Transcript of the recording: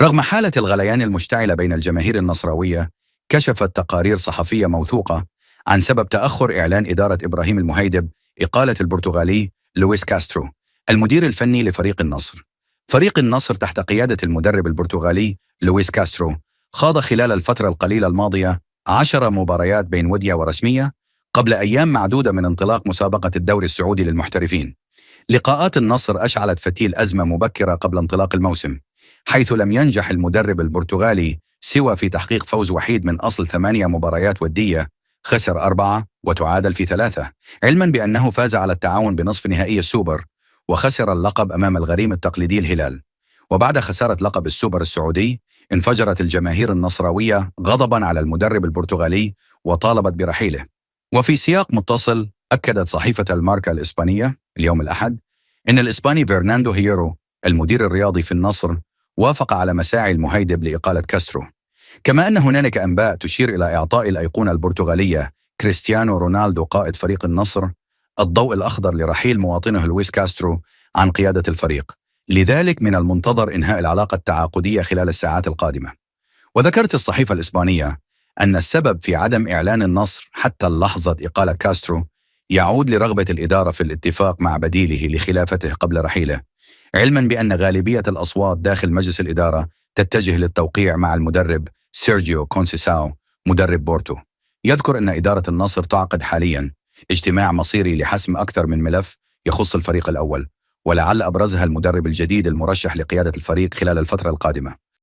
رغم حالة الغليان المشتعلة بين الجماهير النصراوية، كشفت تقارير صحفية موثوقة عن سبب تأخر إعلان إدارة إبراهيم المهيدب إقالة البرتغالي لويس كاسترو المدير الفني لفريق النصر. فريق النصر تحت قيادة المدرب البرتغالي لويس كاسترو خاض خلال الفترة القليلة الماضية 10 مباريات بين ودية ورسمية قبل أيام معدودة من انطلاق مسابقة الدوري السعودي للمحترفين. لقاءات النصر أشعلت فتيل أزمة مبكرة قبل انطلاق الموسم، حيث لم ينجح المدرب البرتغالي سوى في تحقيق فوز وحيد من أصل 8 مباريات ودية، خسر 4 وتعادل في 3، علما بأنه فاز على التعاون بنصف نهائي السوبر وخسر اللقب أمام الغريم التقليدي الهلال. وبعد خسارة لقب السوبر السعودي، انفجرت الجماهير النصراوية غضبا على المدرب البرتغالي وطالبت برحيله. وفي سياق متصل، أكدت صحيفة الماركا الإسبانية اليوم الأحد إن الإسباني فرناندو هيرو المدير الرياضي في النصر وافق على مساعي المهيدب لإقالة كاسترو، كما أن هنالك أنباء تشير إلى إعطاء الأيقونة البرتغالية كريستيانو رونالدو قائد فريق النصر الضوء الأخضر لرحيل مواطنه لويس كاسترو عن قيادة الفريق. لذلك من المنتظر إنهاء العلاقة التعاقدية خلال الساعات القادمة. وذكرت الصحيفة الإسبانية أن السبب في عدم إعلان النصر حتى اللحظة إقالة كاسترو يعود لرغبة الإدارة في الاتفاق مع بديله لخلافته قبل رحيله، علما بأن غالبية الأصوات داخل مجلس الإدارة تتجه للتوقيع مع المدرب سيرجيو كونسيساو مدرب بورتو. يذكر أن إدارة النصر تعقد حاليا اجتماع مصيري لحسم أكثر من ملف يخص الفريق الأول، ولعل أبرزها المدرب الجديد المرشح لقيادة الفريق خلال الفترة القادمة.